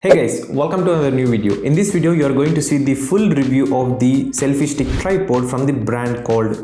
Hey guys, welcome to another new video. In this video, you are going to see the full review of the selfie stick tripod from the brand called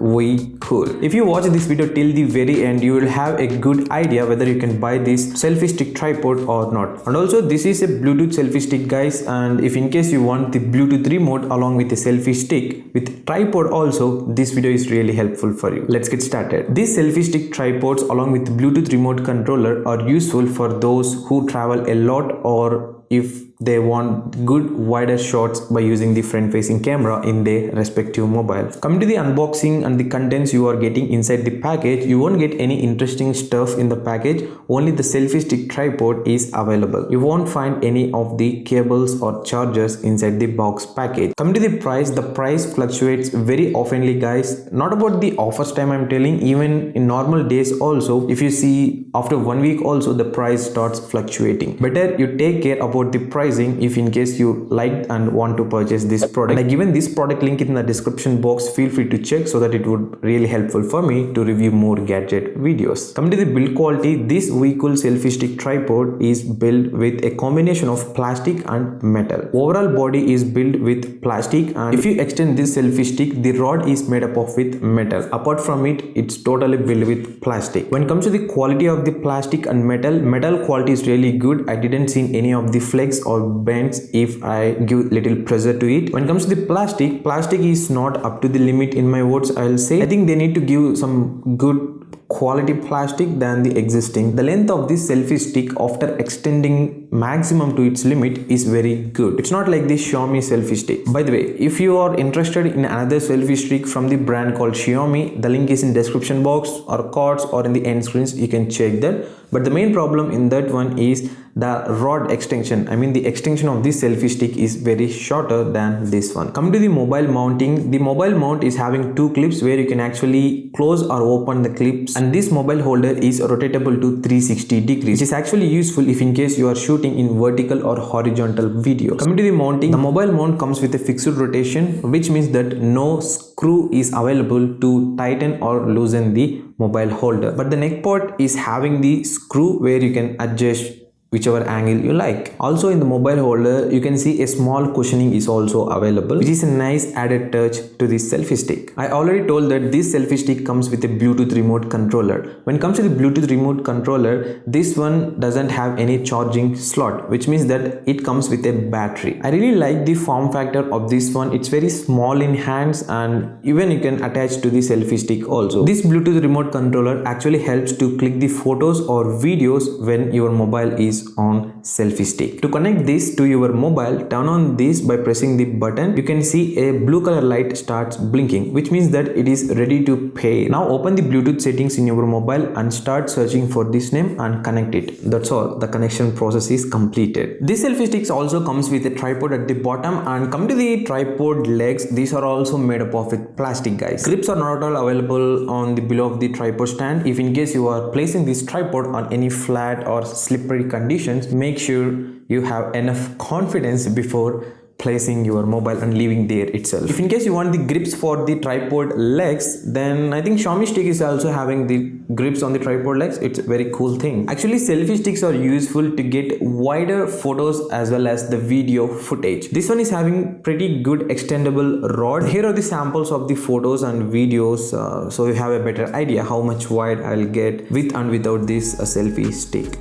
Cool. If you watch this video till the very end, you will have a good idea whether you can buy this selfie stick tripod or not. And also, this is a Bluetooth selfie stick, guys. And if in case you want the Bluetooth remote along with the selfie stick with tripod also, this video is really helpful for you. Let's get started. These selfie stick tripods along with Bluetooth remote controller are useful for those who travel a lot or if they want good wider shots by using the front facing camera in their respective mobile. Coming to the unboxing and the contents you are getting inside the package, you won't get any interesting stuff in the package. Only the selfie stick tripod is available. You won't find any of the cables or chargers inside the box package. Coming to the price fluctuates very oftenly, guys. Not about the offers time I'm telling, even in normal days also, if you see after 1 week also the price starts fluctuating. Better you take care about the pricing if in case you liked and want to purchase this product. I given this product link in the description box. Feel free to check so that it would really helpful for me to review more gadget videos. Coming to the build quality, this Cool selfie stick tripod is built with a combination of plastic and metal. Overall body is built with plastic, and if you extend this selfie stick, the rod is made up of with metal. Apart from it, it's totally built with plastic. When it comes to the quality of the plastic and metal quality is really good. I didn't see any of the flex or bends if I give little pressure to it. When it comes to the plastic is not up to the limit in my words, I'll say. I think they need to give some good quality plastic than the existing. The length of this selfie stick after extending maximum to its limit is very good. It's not like the Xiaomi selfie stick. By the way, if you are interested in another selfie stick from the brand called Xiaomi, the link is in description box or cards or in the end screens. You can check that. But the main problem in that one is the rod extension. I mean the extension of this selfie stick is very shorter than this one. Coming to the mobile mounting, the mobile mount is having two clips where you can actually close or open the clips, and this mobile holder is rotatable to 360 degrees, which is actually useful if in case you are shooting in vertical or horizontal videos. Coming to the mounting, the mobile mount comes with a fixed rotation, which means that no screw is available to tighten or loosen the mobile holder, but the neck part is having the screw where you can adjust whichever angle you like. Also in the mobile holder, you can see a small cushioning is also available, which is a nice added touch to this selfie stick. I already told that this selfie stick comes with a Bluetooth remote controller. When it comes to the Bluetooth remote controller, this one doesn't have any charging slot, which means that it comes with a battery. I really like the form factor of this one. It's very small in hands, and even you can attach to the selfie stick also. This Bluetooth remote controller actually helps to click the photos or videos when your mobile is on selfie stick. To connect this to your mobile, turn on this by pressing the button. You can see a blue color light starts blinking, which means that it is ready to pair. Now open the Bluetooth settings in your mobile and start searching for this name and connect it. That's all. The connection process is completed. This selfie stick also comes with a tripod at the bottom, and come to the tripod legs. These are also made up of with plastic, guys. Grips are not all available on the below of the tripod stand. If in case you are placing this tripod on any flat or slippery conditions, make sure you have enough confidence before placing your mobile and leaving there itself. If in case you want the grips for the tripod legs, then I think Xiaomi stick is also having the grips on the tripod legs. It's a very cool thing. Actually, selfie sticks are useful to get wider photos as well as the video footage. This one is having pretty good extendable rod. Here are the samples of the photos and videos, so you have a better idea how much wide I'll get with and without this selfie stick.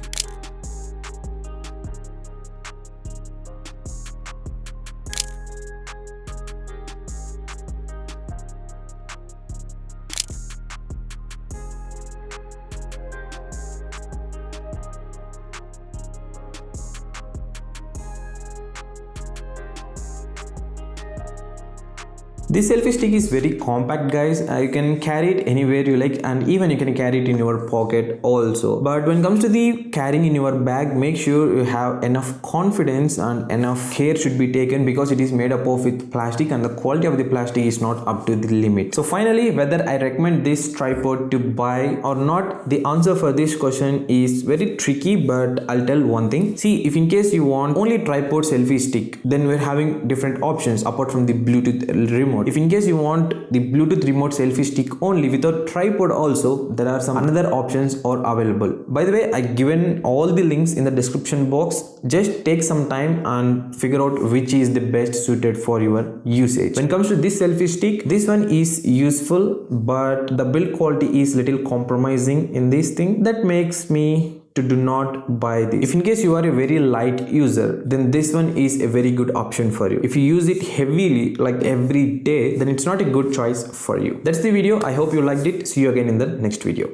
This selfie stick is very compact, guys. You can carry it anywhere you like, and even you can carry it in your pocket also. But when it comes to the carrying in your bag, make sure you have enough confidence and enough care should be taken, because it is made up of with plastic and the quality of the plastic is not up to the limit. So finally, whether I recommend this tripod to buy or not, the answer for this question is very tricky, but I'll tell one thing. See, if in case you want only tripod selfie stick, then we're having different options apart from the Bluetooth remote. remote. If in case you want the Bluetooth remote selfie stick only without tripod also, there are some another options are available. By the way, I given all the links in the description box. Just take some time and figure out which is the best suited for your usage. When it comes to this selfie stick, this one is useful, but the build quality is little compromising in this thing. That makes me to do not buy this. If in case you are a very light user, then this one is a very good option for you. If you use it heavily like every day, then it's not a good choice for you. That's the video. I hope you liked it. See you again in the next video.